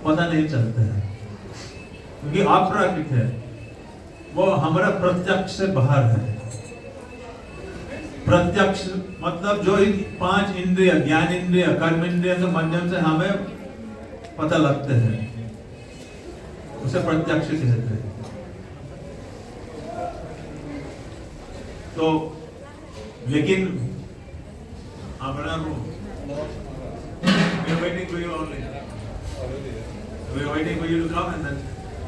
पता नहीं चलता है, क्योंकि अपराकृत है, वो हमारा प्रत्यक्ष से बाहर है। प्रत्यक्ष मतलब जो इन 5 इंद्रिय, ज्ञान इंद्रिय, कर्म इंद्रिय के माध्यम से हमें पता लगते हैं, उसे प्रत्यक्ष कहते हैं। तो लेकिन हमारा we are waiting for you only. We are waiting for you to come, and then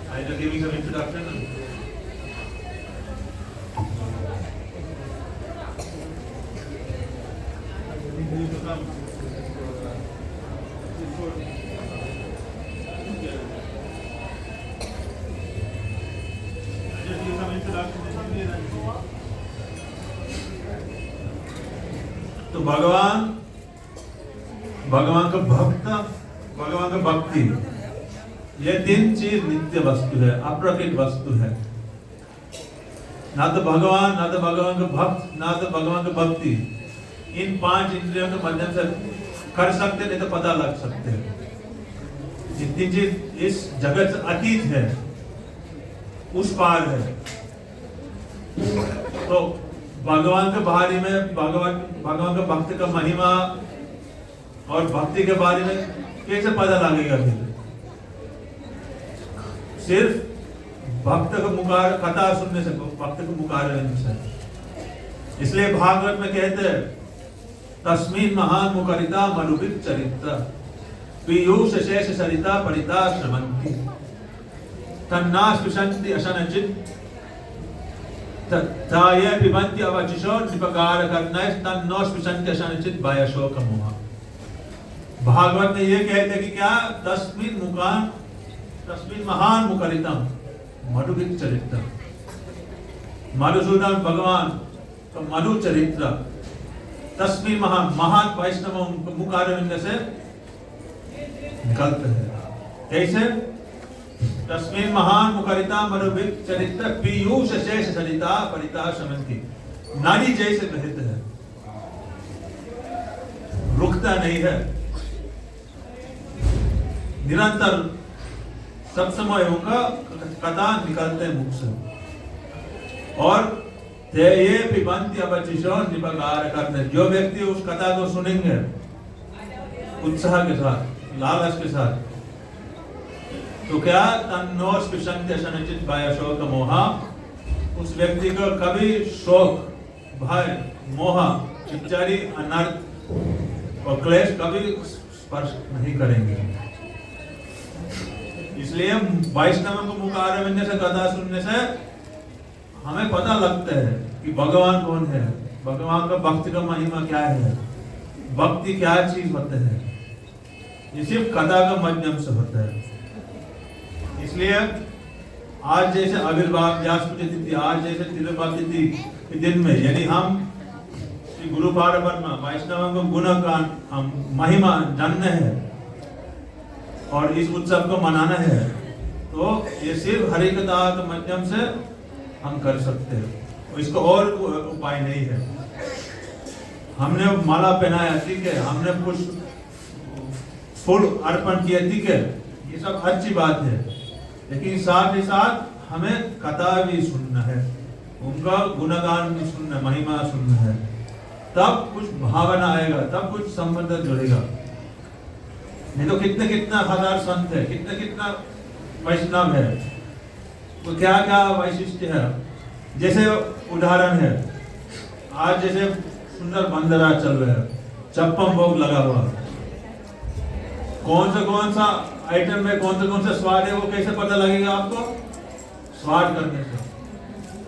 I just giving some introduction. You to come. Just give some introduction. तो भगवान का भक्त, भगवान का भक्ति, ये 3 चीज नित्य वस्तु है, अपराकृत वस्तु है। ना तो भगवान, ना तो भगवान का भक्त, ना तो भगवान का भक्ति इन 5 इंद्रियों के माध्यम से कर सकते, नहीं तो पता लग सकते। जितनी चीज इस जगत से अतीत है, उस पार है। तो भगवान के बारे में, भगवान का भक्त का महिमा और भक्ति के बारे में कैसे पता लगेगा? सिर्फ भक्त का मुकार कथा सुनने से, भक्त को मुकार से। इसलिए भागवत में कहते हैं, तस्मिन् महान मुकारिता मनुवित चरित्र पीयूष शेष सरिता परिता श्रमंती तन्ना स्पृशन्ति अशनचित् ताये पिबन्ति अवचिषो निपकार कर्णैः तन्नो स्पृशन्ति अशनचित् भयशोक मोह। भागवत में ये कहते हैं कि क्या? तस्मिन् महान मुकारितम मनुवित चरित्र, मधुसूदन भगवान का मधु चरित्र, तस्मिन् महान वैष्णव मुखारविंद से निकलते हैं। कैसे? तस्मिन् महान मुकारिता मनुवित चरित्र पीयूष शेष सरिता परिता शमंती, नारी जैसे बहते हैं, रुकता नहीं है, निरंतर सब समय उनका कथा निकलते हैं मुख से। और ये पिबन्ति अवचिषो निपकार करते, जो व्यक्ति उस कथा को सुनेंगे उत्साह के साथ, लालच के साथ, तो क्या? तन्नो स्पृशन्ति अशनचित् भयशोक मोह, उस व्यक्ति को कभी शोक, भय, मोह इत्यादि अनर्थ और क्लेश कभी स्पर्श नहीं करेंगे। इसलिए वैष्णव को मुखारविंद से कथा सुनने से हमें पता लगता है कि भगवान कौन है, भगवान का भक्ति का महिमा क्या है, भक्ति क्या चीज होता है। ये सिर्फ कथा का माध्यम से होता है। इसलिए आज जैसे आविर्भाव व्यास तिथि, आज जैसे तिरुपति तिथि के दिन में यदि हम गुरु पारब्रह्म वैष्णव को गुणगान, हम महिमा जानना है और इस उत्सव को मनाना है, तो ये सिर्फ हरि कथा के माध्यम से हम कर सकते हैं। इसको और उपाय नहीं है। हमने माला पहनाया, ठीक है, हमने पुष्प फूल अर्पण किया, ठीक है, ये सब अच्छी बात है, लेकिन साथ ही साथ हमें कथा भी सुनना है, उनका गुणगान भी सुनना, महिमा सुनना है, तब कुछ भावना आएगा, तब कुछ संबंध जुड़ेगा। नहीं तो कितना हजार संत है, कितना वैष्णव है, तो क्या क्या वैशिष्ट है। जैसे उदाहरण है, आज जैसे सुंदर बंदरा चल रहा है, चप्पम भोग लगा हुआ, कौन सा आइटम में कौन सा स्वाद है, वो कैसे पता लगेगा आपको? स्वाद करने से,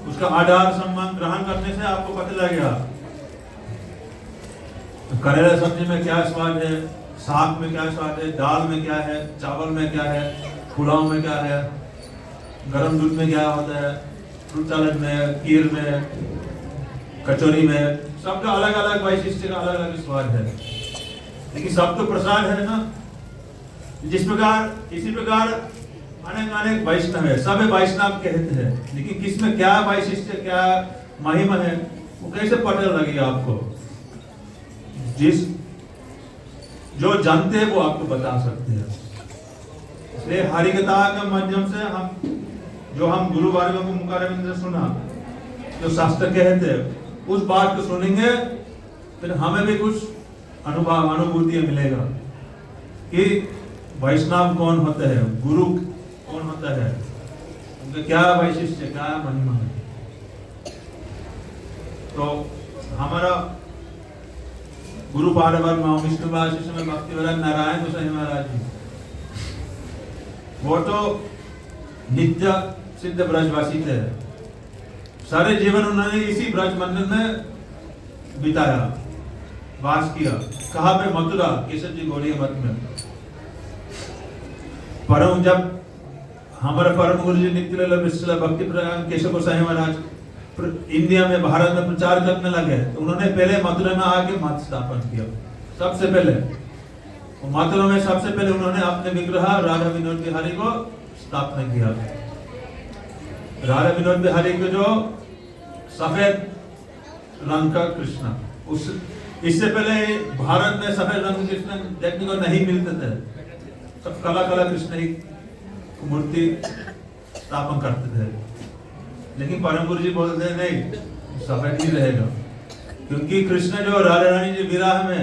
उसका आधार सम्मान ग्रहण करने से आपको पता लगेगा। करेला सब्जी में क्या स्वाद है, साग में क्या स्वाद है, दाल में क्या है, चावल में क्या है, पुलाव में क्या है, गरम दूध में क्या होता है, फ्रूट सलाद में, खीर में, कचौरी में, सबका अलग अलग वैशिष्ट का अलग अलग स्वाद है, लेकिन सब तो प्रसाद है ना। जिस प्रकार इसी प्रकार अनेक वैष्णव है, सब वैष्णव कहते हैं, लेकिन किसमें क्या वैशिष्ट, क्या महिमा है, वो कैसे पता लगेगा आपको? जो जानते हैं वो आपको बता सकते हैं। इसलिए हरिकथा के माध्यम से हम गुरु वर्गों को मुखारविंद से सुना, जो शास्त्र कहते उस बात को सुनेंगे, फिर हमें भी कुछ अनुभूति मिलेगा कि वैष्णव कौन होते हैं, गुरु कौन होता है, उनका क्या वैशिष्ट्य, क्या महिमा है। तो हमारा गुरु पारब्रह्म विष्णु आशीष में भक्तिवेदांत नारायण गोसाई महाराज जी, वो तो नित्य सिद्ध ब्रजवासी थे। सारे जीवन उन्होंने इसी ब्रज मंदिर में बिताया, वास किया। कहाँ पे? मथुरा, केशव जी गौड़िया मठ में। परम जब हमारे परम गुरु जी नित्य विश्व भक्ति प्रधान केशव गोसाई महाराज इंडिया में, भारत में प्रचार करने लगे, तो उन्होंने पहले मथुरा में आके मठ स्थापन किया। सबसे पहले मथुरा में सबसे पहले उन्होंने अपने विग्रह राधा विनोद बिहारी को स्थापना किया। राधा विनोद बिहारी को जो सफेद रंग का कृष्ण, उस इससे पहले भारत में सफेद रंग के कृष्ण देखने को नहीं मिलते थे। सब काला काला कृष्ण ही मूर्ति स्थापन करते थे। लेकिन परम गुरु जी बोलते हैं नहीं, सफेद ही रहेगा, क्योंकि कृष्ण जो राधा रानी जी विराह में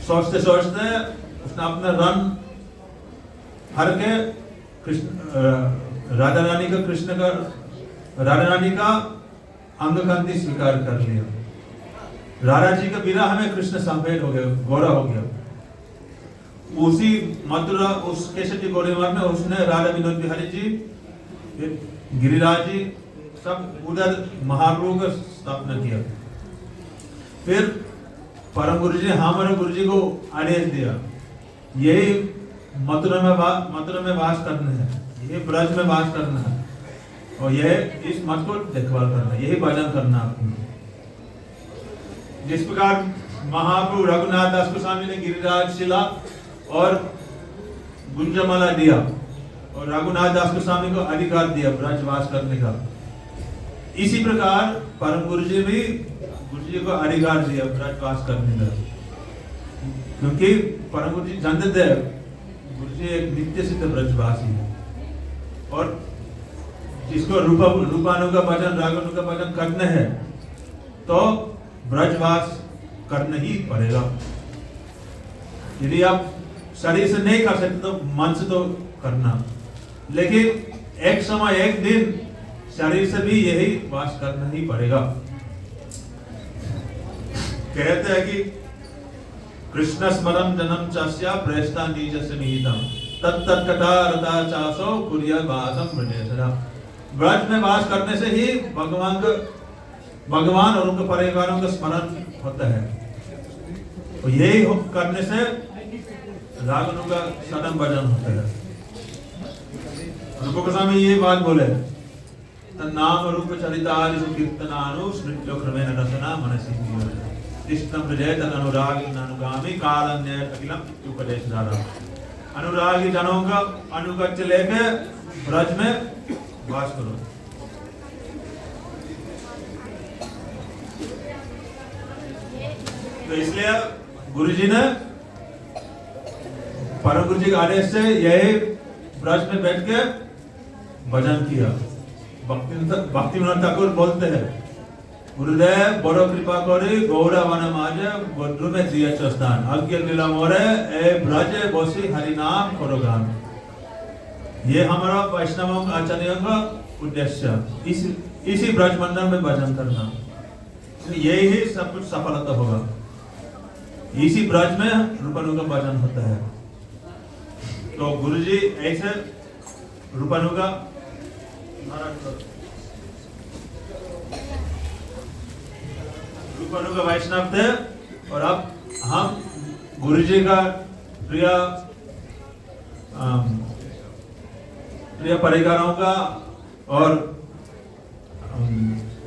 सोचते सोचते उसने अपना रंग हर के कृष्ण राधा रानी का कृष्ण का राधा रानी का अंग कांति स्वीकार कर लिया। राधा जी का विराह में कृष्ण सफेद हो गया, गोरा हो गया। उसी मथुरा उस केशव जी गौड़िया में उसने राधा विनोद बिहारी जी, गिरिराज जी सब उधर महाप्रभु का स्थापना किया। फिर परम गुरु जी हमारे गुरु जी को आदेश दिया, यही मथुरा में वास करना है, यही ब्रज में वास करना है, और यह इस मत को देखभाल करना है, यही भजन करना आपको। जिस प्रकार महाप्रभु रघुनाथ दास गोस्वामी ने गिरिराज शिला और गुंजमाला दिया, और रघुनाथ दास गोस्वामी को अधिकार दिया ब्रजवास करने का, इसी प्रकार परम गुरु जी भी गुरु जी को अधिकार दिया ब्रजवास करने का। क्योंकि परम गुरु जी जानते थे गुरु जी एक नित्य सिद्ध ब्रजवासी है, और जिसको रूपानु का भजन रागानु का भजन करना है तो ब्रजवास करना ही पड़ेगा। यदि आप शरीर से नहीं कर सकते तो मन से तो करना, लेकिन एक समय एक दिन शरीर से भी यही वास करना ही पड़ेगा। कहते हैं कि कृष्ण स्मरम जन्म चास्या प्रेष्ठा नीजस्य निहितम तत्तत् कथा रता चासो कुर्या वासम ब्रजेशरा। ब्रज में वास करने से ही भगवान और उनके परिवारों का स्मरण होता है, और यही करने से रागनु का सदम भजन होता है। रूप गोस्वामी ये बात बोले, नाम रूप चरितादि कीर्तनानु स्मृत्यो क्रमेण रसना मनसि कृष्णं प्रजयत अनुरागी अनुगामी कालन्य अखिलम उपदेश दारा। अनुरागी जनों का अनुगत्य लेके ब्रज में वास करो। तो इसलिए गुरुजी ने परम गुरु जी के आदेश से यही ब्रज में बैठ के भजन किया। भक्ति विनोद ठाकुर बोलते हैं, गुरुदेव बड़ो कृपा करे गौड़ा वन माजे बद्रु में दिया स्थान अज्ञ लीला मोरे ए ब्रज बसी हरि नाम करो गान। ये हमारा वैष्णवों आचार्यों का उद्देश्य, इसी ब्रज मंडल में भजन करना, यही ही सब कुछ सफलता होगा। इसी ब्रज में रूपानु का भजन होता है। तो गुरुजी ऐसे रूपानु का वैष्णव थे, और अब हम गुरुजी का प्रिय परिवारों का और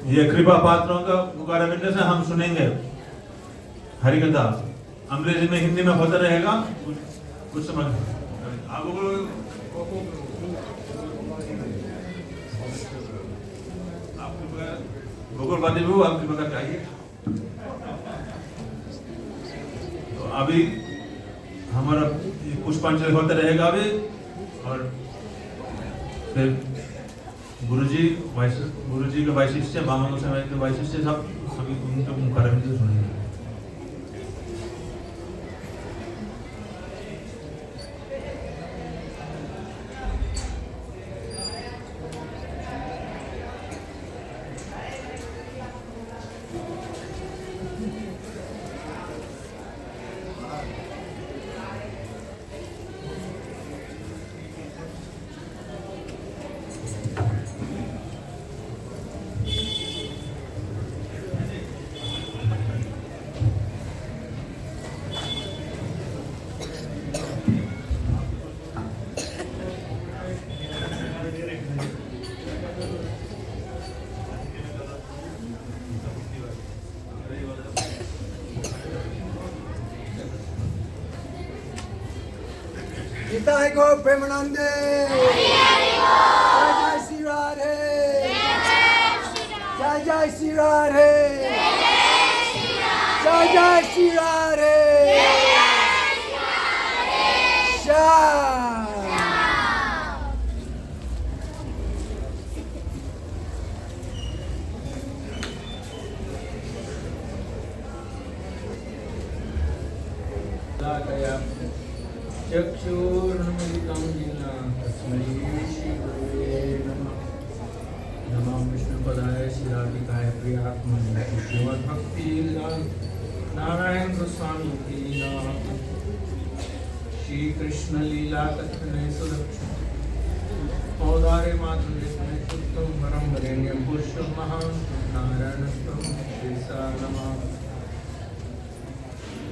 ये कृपा पात्रों का मुखारविंद से हम सुनेंगे हरिकथा। अंग्रेजी में हिंदी में होता रहेगा, कुछ समझ गोकुल पांडे बाबू आपकी मदद चाहिए। तो अभी हमारा पुष्पांजलि होता रहेगा भी। और फिर गुरुजी के वैशिष्ट, बामन गोस्वामी के वैशिष्ट सब सभी उनके मुखारविंद से सुनेंगे। Nitai Gaur Premanande, Jai Jai Shri Radhe, Jai Jai Shri Radhe, Jai Jai Shri Radhe, Shah. चक्षुरुन्मिलितं येन तस्मै श्रीगुरवे नमः। नमः विष्णुपदाय श्रीराधिकाय प्रियात्मने श्रीमद्भक्तिवेदान्त नारायण गोस्वामी की नाम। श्री कृष्ण लीला कथने सुलक्षण औदार्य माधुर्य शुद्धं वरं वरेण्यं पुरुषं महान् नारायणस्तं श्रीसा नमः।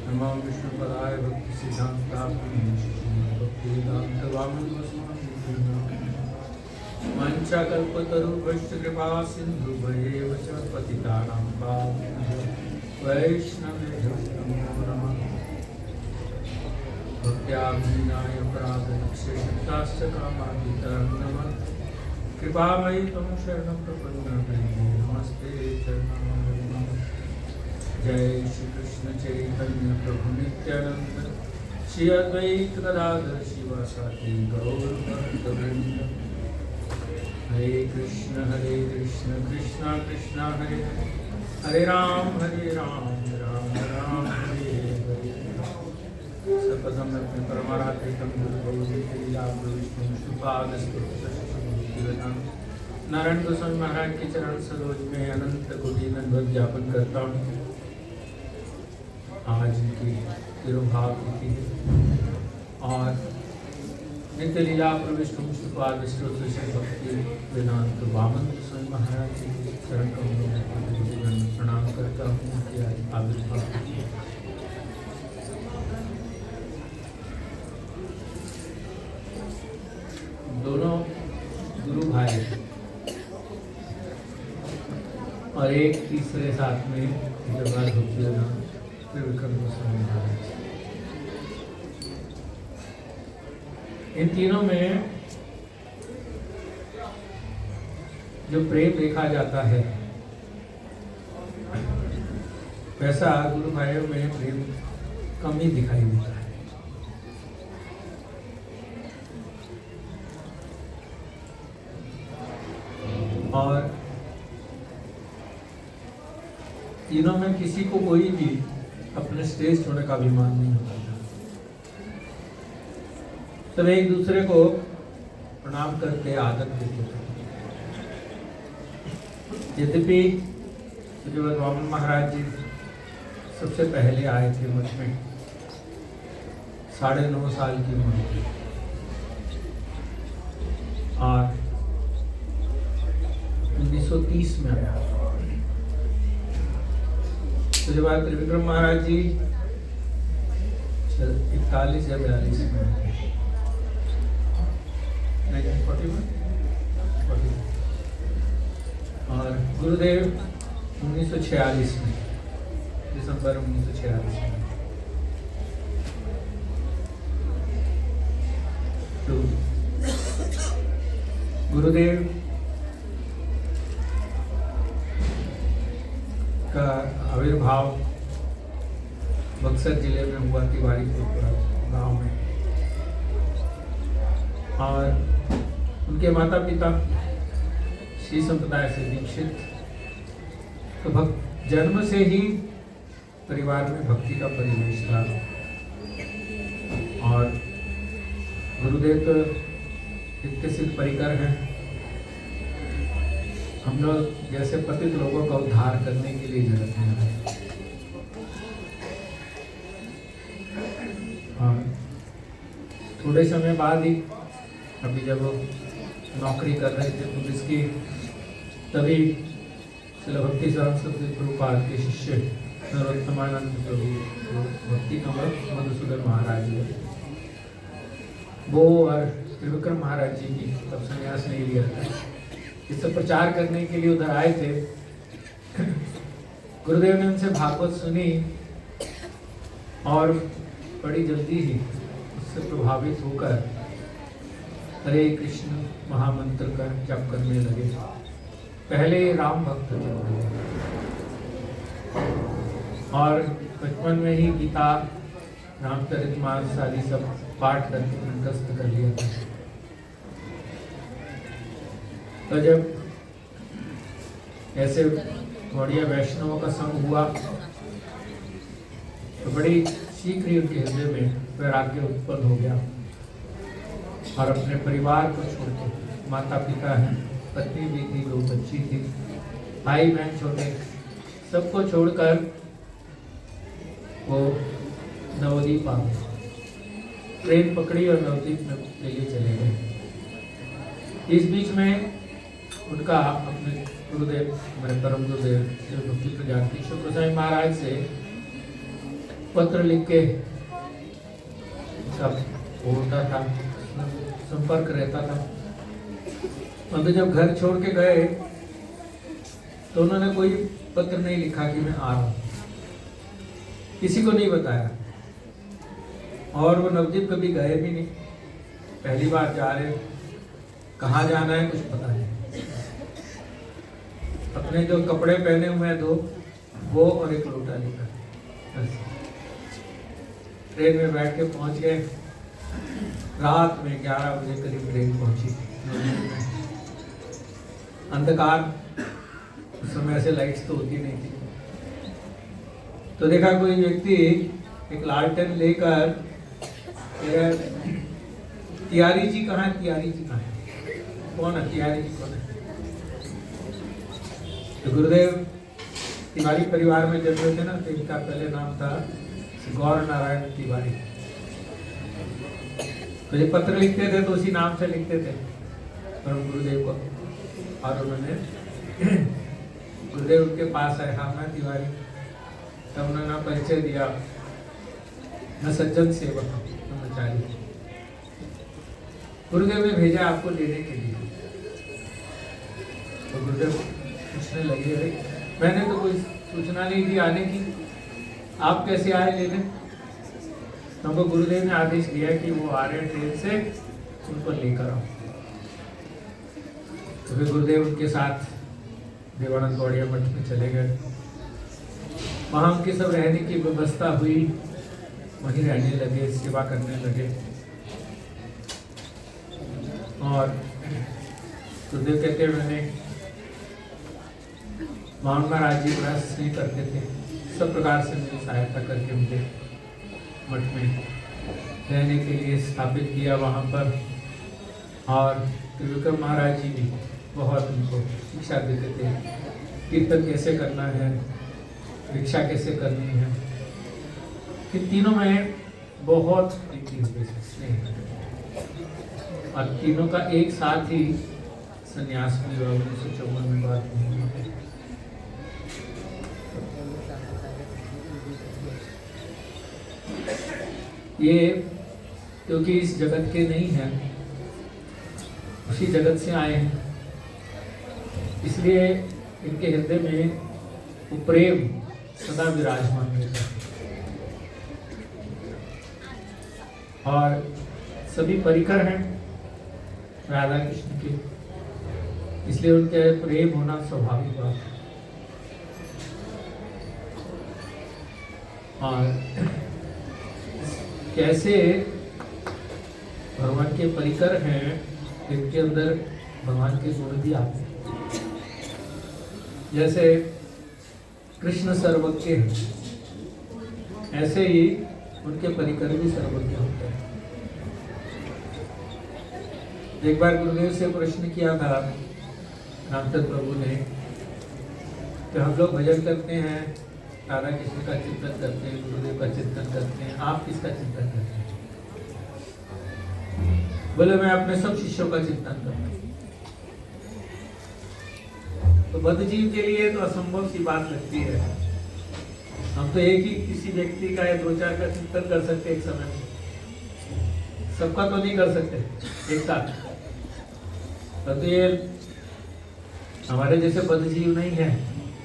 नमः विष्णुपदाय भक्ति सिद्धान्त वामन गोस्वामी मंचाकल्पतरुभ्यश्च कृपा सिन्धु भयेव च पतितानां पावनेभ्यो वैष्णवेभ्यो नमो नमः। भक्त्याभिनाय अपराधक्षेत्राश्च कामादितरं नमः। कृपामयि त्वं शरणं प्रपन्नः नमस्ते चरणं। जय श्री कृष्ण चैतन्य प्रभु नित्यानंद श्री अद्वैत गदाधर शिवासादि गौर भक्तवृंद। हरे कृष्ण कृष्ण कृष्ण हरे हरे राम राम राम हरे हरे। सपदम अपने परमाराधिकं नारायण गोस्वामी महाराज के चरण सरोज में अनंत कोटि दंडवत ज्ञापन करता हूँ। आज की तिरुभाव तिथि है और नित्य लीला प्रविष्ट मुस्तफाद स्तोत्र से भक्ति वेदांत वामन गोस्वामी महाराज के चरण कमलों में प्रणाम करता हूँ। आविर्भाव दोनों गुरु भाई और एक तीसरे साथ में जवाहर भक्तिवेदांत त्रिविक्रम गोस्वामी महाराज। इन तीनों में जो प्रेम देखा जाता है वैसा गुरु भाइयों में प्रेम कम ही दिखाई देता है। और तीनों में किसी को कोई भी अपने श्रेष्ठ होने का अभिमान नहीं होता। सब एक दूसरे को प्रणाम करके आदत देते थे। यद्यपि वामन महाराज जी सबसे पहले आए थे मठ में 9.5 साल की उम्र थी और 1930 में आया। उसके बाद त्रिविक्रम महाराज जी 41 या 42 में आए। 1941 और गुरुदेव 1946 में, दिसंबर 1946 में। तो गुरुदेव का आविर्भाव बक्सर जिले में हुआ, तिवारीपुर गांव में। और उनके माता पिता श्री संप्रदाय से दीक्षित, तो भक्त जन्म से ही परिवार में भक्ति का परिवेश था। और गुरुदेव तो नित्य सिद्ध परिकर हैं, हम लोग जैसे पतित लोगों का उद्धार करने के लिए जगत में आए। और थोड़े समय बाद ही, अभी जब वो नौकरी कर रहे थे पुलिस की, तभी श्रील भक्ति सरस्वती प्रभुपाद के शिष्य नरोत्तमानंद प्रभु भक्ति कमल मधुसूदन महाराज जी, वो और त्रिविक्रम महाराज जी की तब संन्यास नहीं लिया था, इससे प्रचार करने के लिए उधर आए थे। गुरुदेव ने उनसे भागवत सुनी और बड़ी जल्दी ही उससे प्रभावित होकर हरे कृष्ण महामंत्र का जप करने लगे। पहले राम भक्त थे और बचपन में ही गीता, रामचरितमानस आदि सब पाठ करके कंठस्थ कर लिया था। तो जब ऐसे गौड़िया वैष्णवों का संग हुआ तो बड़ी शीघ्र ही उनके हृदय में वैराग्य उत्पन्न हो गया और अपने परिवार को छोड़कर, माता पिता हैं, पत्नी भी थी, 2 बच्ची थी, भाई बहन छोटे, सबको छोड़कर वो नवद्वीप आ गए। ट्रेन पकड़ी और नवद्वीप में के लिए चले गए। इस बीच में उनका अपने गुरुदेव, हमारे परम गुरुदेव श्री भक्ति प्रजापति शुक्र गोसाई महाराज से पत्र लिख के सब होता था, संपर्क रहता था। और जब घर छोड़ के गए तो उन्होंने कोई पत्र नहीं लिखा कि मैं आ रहा हूँ, किसी को नहीं बताया। और वो नवदीप कभी गए भी नहीं, पहली बार जा रहे, कहाँ जाना है कुछ पता नहीं। अपने जो कपड़े पहने हुए हैं 2, वो और एक लोटा लेकर बस ट्रेन में बैठ के पहुंच गए। रात में 11 बजे करीब ट्रेन पहुंची। अंधकार, उस समय ऐसे लाइट्स तो होती नहीं थी। तो देखा कोई व्यक्ति एक लालटेन लेकर, तिवारी जी कहाँ है, तिवारी जी कहाँ है, कौन है तिवारी जी, कौन है? तो गुरुदेव तिवारी परिवार में जब थे ना, तो इनका पहले नाम था गौर नारायण तिवारी। तो जब पत्र लिखते थे तो उसी नाम से लिखते थे परम गुरुदेव को। और उन्होंने गुरुदेव उनके पास आए, हाँ मैं तिवारी। तब उन्होंने परिचय दिया, मैं सज्जन सेवक ब्रह्मचारी। गुरुदेव ने भेजा आपको लेने के लिए। तो गुरुदेव पूछने लगे, अरे मैंने तो कोई सूचना नहीं दी आने की, आप कैसे आए लेने? तो हमको गुरुदेव ने आदेश दिया कि वो आ रहे हैं ट्रेन से, उनको लेकर आओ। तो फिर गुरुदेव उनके साथ देवानंद गौड़िया मठ में चले गए। वहाँ उनकी सब रहने की व्यवस्था हुई, वहीं रहने लगे, सेवा करने लगे। और गुरुदेव कहते हैं, मैंने मोहन महाराज जी बड़ा स्नेह करते थे, सब प्रकार से मेरी सहायता करके उनके मठ में रहने के लिए स्थापित किया वहाँ पर। और त्रिविक्रम महाराज जी भी बहुत उनको शिक्षा देते थे, कीर्तन कैसे करना है, भिक्षा कैसे करनी है। इन तीनों में बहुत प्रीति होती है, स्नेह। और तीनों का एक साथ ही संन्यास भी हुआ 1954 में बात नहीं। ये क्योंकि इस जगत के नहीं हैं, उसी जगत से आए हैं, इसलिए इनके हृदय में वो प्रेम सदा विराजमान रहता है। और सभी परिकर हैं राधा कृष्ण के, इसलिए उनके प्रेम होना स्वाभाविक बात है। और कैसे भगवान के परिकर हैं, इनके अंदर भगवान के गुण भी आते हैं। जैसे कृष्ण सर्वज्ञ हैं, ऐसे ही उनके परिकर भी सर्वज्ञ होते हैं। एक बार गुरुदेव से प्रश्न किया था रामचंद्र प्रभु ने कि हम लोग भजन करते हैं, राधा कृष्ण का चिंतन करते हैं, गुरुदेव का चिंतन करते हैं, आप किसका चिंतन करते हैं? बोले मैं अपने सब शिष्यों का चिंतन करता हूँ। तो बद्धजीव के लिए तो असंभव सी बात लगती है। हम तो एक ही किसी व्यक्ति का या दो चार का चिंतन कर सकते एक समय में, सबका तो नहीं कर सकते एक साथ। तो ये हमारे जैसे बद्धजीव नहीं है,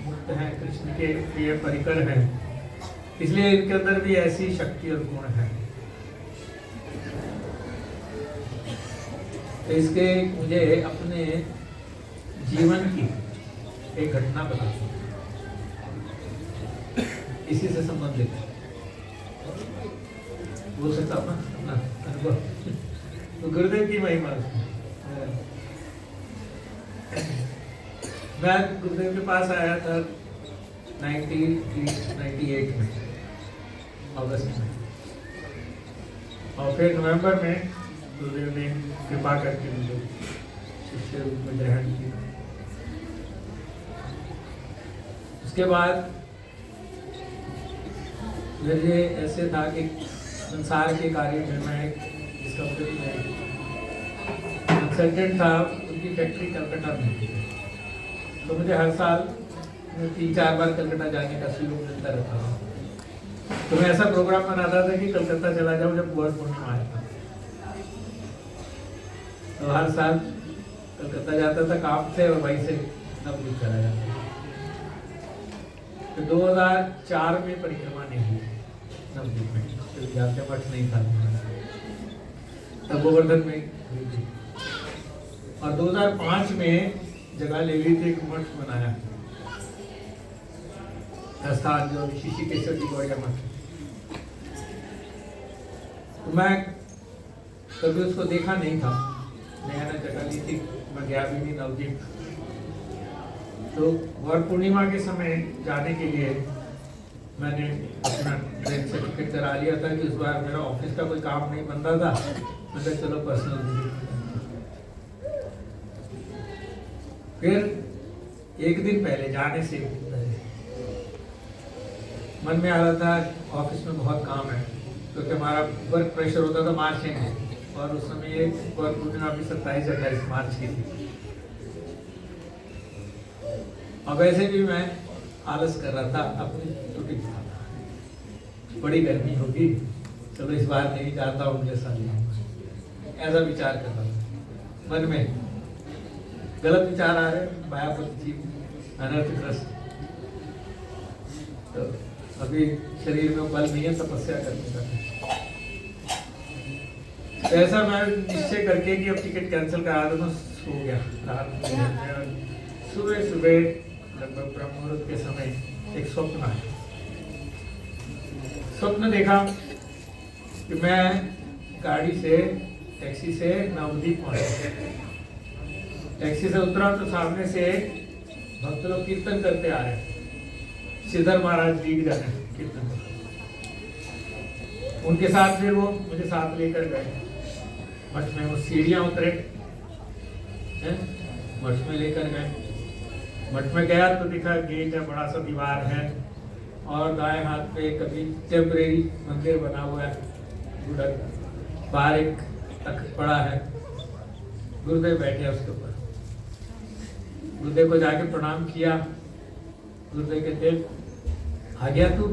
मुक्त हैं, कृष्ण के प्रिय परिकर हैं, इसलिए इनके अंदर भी ऐसी शक्ति और गुण है। तो इसके मुझे अपने जीवन की एक घटना बताती हूँ, इसी से संबंधित है। बोल सकता हूँ ना अपना अनुभव, तो गुरुदेव की महिमा। मैं गुरुदेव के पास आया था 1998 में, अगस्त में, और फिर नवंबर में गुरुदेव ने कृपा करके मुझे शिष्य रूप में ग्रहण किया। उसके बाद मेरे ऐसे था कि संसार के कार्य में मैं इस कंपनी में कंसल्टेंट था, उनकी फैक्ट्री कलकत्ता में थी। तो मुझे हर साल 3-4 बार कलकत्ता जाने का सुयोग मिलता रहता था। तो मैं ऐसा प्रोग्राम बनाता था कि कलकत्ता चला जाऊँ जब बुआर पूर्णिमा आया था। तो हर साल कलकत्ता जाता था काम से और वहीं से नवद्वीप चला जाता था। तो 2004 में परिक्रमा नहीं हुई नवद्वीप में, जाते मठ नहीं था, तब गोवर्धन में हुई थी। और 2005 में जगह ले ली थी, एक मठ बनाया स्थान जो ऋषिकेश्वर जी गौड़िया मठ। तो मैं कभी उसको देखा नहीं था, नया नया जगह ली थी, मैं गया भी नहीं नवद्वीप। तो गौर पूर्णिमा के समय जाने के लिए मैंने अपना ट्रेन से टिकट करा लिया था कि उस बार मेरा ऑफिस का कोई काम नहीं बन रहा था, मैं कहा चलो पर्सनल विजिट। फिर एक दिन पहले, जाने से एक दिन पहले मन में आ रहा था ऑफिस में बहुत काम है, क्योंकि हमारा वर्क प्रेशर होता था मार्च में, और उस समय ये गौर पूर्णिमा भी 27-28 मार्च की थी। और वैसे भी मैं आलस कर रहा था, अपनी छुट्टी था, बड़ी गर्मी होगी, चलो इस बार नहीं जाता हूँ, जैसा ऐसा विचार कर रहा था मन में। गलत विचार आ रहे, मायापति अनर्थग्रस्त। तो अभी शरीर में बल नहीं है तपस्या करने का। तो ऐसा मैं निश्चय करके कि अब टिकट कैंसिल करा दो, सो गया रात में। सुबह सुबह लगभग ब्रह्म मुहूर्त के समय एक स्वप्न आया। स्वप्न देखा कि मैं गाड़ी से, टैक्सी से नवद्वीप पहुंचा। टैक्सी से उतरा तो सामने से भक्त लोग कीर्तन करते आ रहे हैं, श्रीधर महाराज लीड कर रहे हैं कीर्तन। उनके साथ फिर वो मुझे साथ लेकर गए मठ में, वो सीढ़ियां उतरे, मठ में लेकर गए। मठ में गया तो दिखा गेट है, बड़ा सा दीवार है, और दाएं हाथ पे कभी टेम्परेरी मंदिर बना हुआ है, बाहर एक तख्त पड़ा है, गुरुदेव बैठे उसके ऊपर। गुरुदेव को जाके प्रणाम किया। गुरुदेव कहते आ गया तू,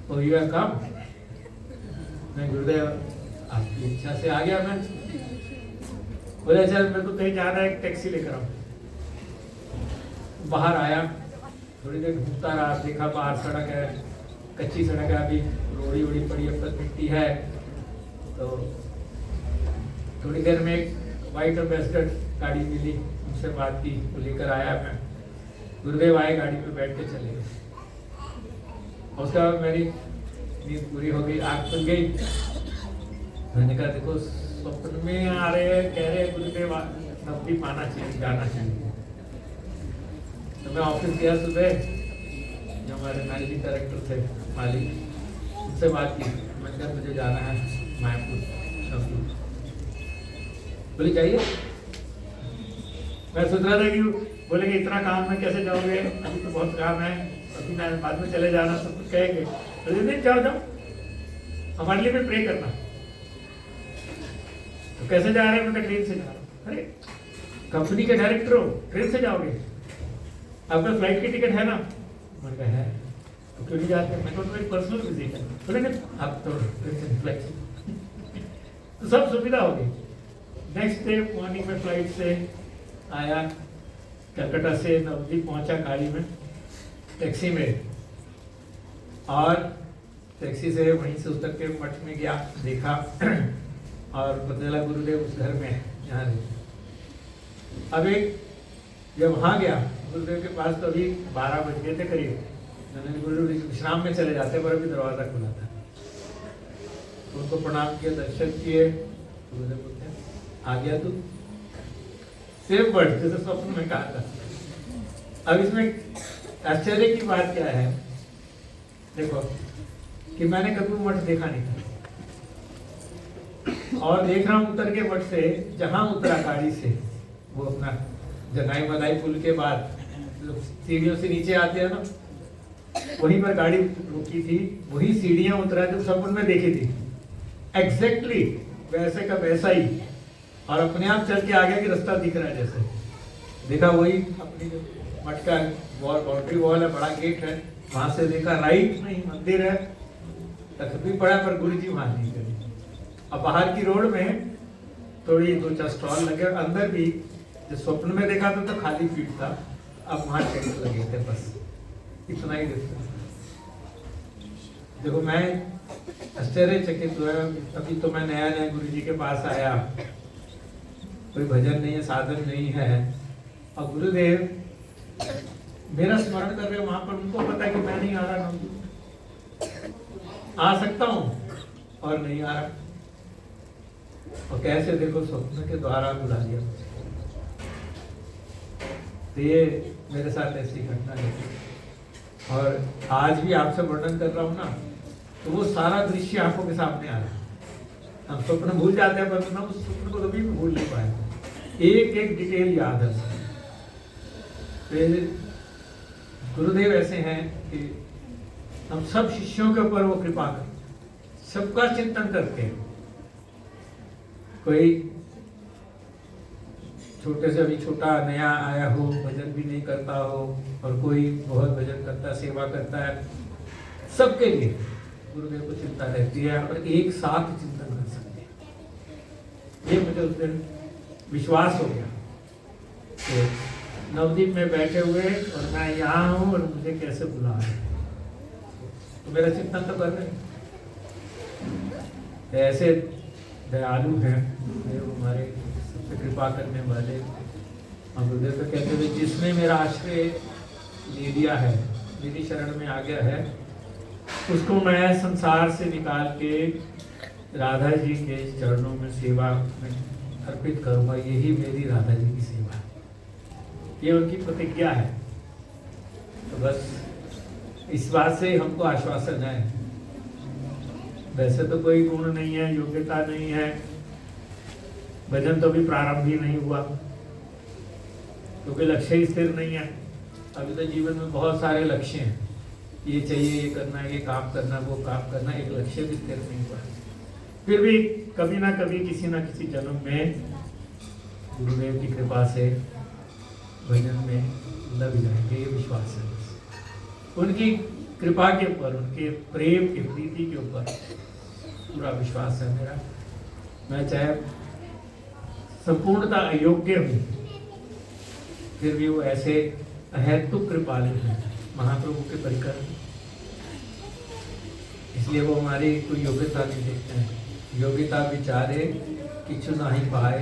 तो यू आर कम। मैं गुरुदेव आपकी इच्छा से आ गया। मैं बोले चल मेरे को कहीं जाना है, एक टैक्सी लेकर आओ। बाहर आया, थोड़ी देर घूमता रहा, देखा बाहर सड़क है, कच्ची सड़क है, अभी रोड़ी वोड़ी पड़ी, अब तक मिट्टी है। तो थोड़ी देर में एक वाइट एम्बेसडर गाड़ी मिली, उनसे बात की, वो लेकर आया। मैं गुरुदेव आए, गाड़ी पे बैठ के चले गए। उसके बाद मेरी नींद पूरी हो गई, आँख खुल गई। मैंने कहा देखो स्वप्न में आ रहे हैं, कह रहे हैं गुरुदेव नवदीप आना चाहिए, जाना चाहिए। तो मैं ऑफिस गया सुबह, जो हमारे मैनेजिंग डायरेक्टर थे मालिक, उनसे बात की। मैंने कहा मुझे जाना है मायापुर। बोले जाइए। मैं सोच रहा था कि बोलेंगे इतना काम में कैसे जाओगे, अभी तो बहुत काम है, अभी मैं बाद में चले जाना, सब कुछ कहेंगे। तो नहीं, जाओ जाओ, हमारे लिए भी प्रे करना। तो कैसे जा रहे हैं? मैं ट्रेन से जा रहा हूँ। अरे कंपनी के डायरेक्टर हो, ट्रेन से जाओगे? आपका फ्लाइट की टिकट है ना? मैंने कहा है। तो क्यों नहीं जाते? मैं तो एक पर्सनल विजिट है। बोले नहीं, आप तो ट्रेन से फ्लाइट। तो सब सुविधा हो गई। नेक्स्ट डे मॉर्निंग में फ्लाइट से आया, कलकत्ता से नवदीप पहुंचा गाड़ी में, टैक्सी में, और टैक्सी से वहीं से उतर के मठ में गया, देखा और पता चला गुरुदेव उस घर में यहाँ रहते। अब एक जब वहाँ गया गुरुदेव के पास, तो अभी 12 बज गए थे करीब। मैंने गुरुदेव विश्राम में चले जाते, पर अभी दरवाजा खुला था। तो उनको प्रणाम किया, दर्शन किए। गुरुदेव बोलते आ गया तू, सेम वर्ड जैसे स्वप्न में कहा था। अब इसमें आश्चर्य की बात क्या है, देखो कि मैंने कभी मठ देखा नहीं था, और देख रहा हूँ उतर के मठ से, जहां उतरा गाड़ी से, वो अपना जंगाई मदाई पुल के बाद सीढ़ियों से नीचे आते हैं ना, वहीं पर गाड़ी रुकी थी, वही सीढ़ियां उतरा जो स्वप्न में देखी थी, एग्जैक्टली वैसे का वैसा ही। और अपने आप चल के आ गया कि रास्ता दिख रहा है जैसे। देखा वही अपनी जो मठ का वॉल, बाउंड्री वॉल है, बड़ा गेट है, वहां से देखा राइट में ही मंदिर है, तक भी पड़ा, पर गुरु जी वहां नहीं गए। अब बाहर की रोड में थोड़ी 2-4 स्टॉल लगे, अंदर भी जो स्वप्न में देखा था तो खाली फीट था, अब वहां टेंट लगे थे, बस इतना ही डिफरेंस। देखो मैं आश्चर्यचकित हुआ। अभी तो मैं नया नया गुरु जी के पास आया, कोई भजन नहीं है, साधन नहीं है, और गुरुदेव मेरा स्मरण कर रहे हैं वहां पर। उनको पता है कि मैं नहीं आ रहा, आ सकता हूं और नहीं आ रहा, और कैसे देखो स्वप्न के द्वारा बुला लिया। तो ये मेरे साथ ऐसी घटना है, और आज भी आपसे वर्णन कर रहा हूं ना, तो वो सारा दृश्य आंखों के सामने आ रहा है। हम स्वप्न भूल जाते हैं, पर हम उस स्वप्न को कभी भी भूल नहीं पाए, एक एक डिटेल याद है। फिर गुरुदेव ऐसे हैं कि हम सब शिष्यों के ऊपर वो कृपा कर, सबका चिंतन करते हैं। कोई छोटे से अभी छोटा नया आया हो, भजन भी नहीं करता हो, और कोई बहुत भजन करता, सेवा करता है, सबके लिए गुरुदेव को चिंता रहती है, और एक साथ चिंतन कर सकते हैं। ये मुझे उस दिन विश्वास हो गया कि नवदीप में बैठे हुए और मैं यहाँ हूँ, और मुझे कैसे बुला रहे, तो मेरा चिंतन तो कर रहे हैं। ऐसे दयालु हैं हमारे, सबसे कृपा करने वाले। हम गुरुदेव को कहते हुए, जिसने मेरा आश्रय ले लिया है, मेरी शरण में आ गया है, उसको मैं संसार से निकाल के राधा जी के चरणों में सेवा में अर्पित करूंगा। यही मेरी राधा जी की सेवा है, ये उनकी प्रतिज्ञा है। तो बस इस बात से हमको आश्वासन है। वैसे तो कोई गुण नहीं है, योग्यता नहीं है, भजन तो भी प्रारंभ ही नहीं हुआ, क्योंकि लक्ष्य ही स्थिर नहीं है। अभी तो जीवन में बहुत सारे लक्ष्य हैं, ये चाहिए, ये करना, ये काम करना, वो काम करना, एक लक्ष्य भी स्थिर नहीं हुआ। फिर भी कभी ना कभी, किसी ना किसी जन्म में गुरुदेव की कृपा से भजन में लग जाएंगे, ये विश्वास है। उनकी कृपा के ऊपर, उनके प्रेम के, प्रीति के ऊपर पूरा विश्वास है मेरा। मैं चाहे संपूर्णता अयोग्य हूँ, फिर भी वो ऐसे अहेतुक कृपालु हैं, महाप्रभु के परिकर। इसलिए वो हमारी कोई योग्यता नहीं देखते हैं। योग्यता विचारे किछु नहीं पाए,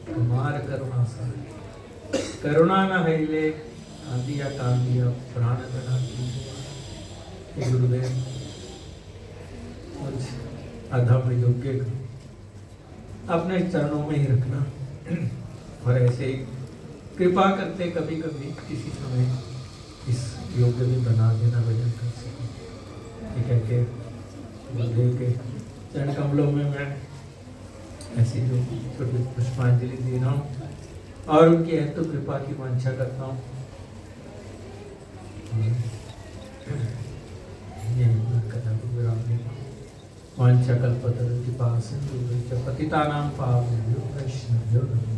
हमार करुणा सहाय। करुणा न हिले आदिया कांदिया, प्राण बना गुरुदेव कुछ अधम योग्य अपने चरणों में ही रखना और ऐसे ही कृपा करते कभी कभी किसी समय इस योग्य भी बना देना भजन कर सके। ये कह के गुरुदेव के चरण कमलों में मैं ऐसी जो छोटी पुष्पांजलि दे रहा हूँ और उनकी हेतु कृपा की वांछा करता हूँ। वांछा कल्पतरु कृपा सिंधु पतितानां पावनेभ्यो वैष्णवेभ्यो नमः।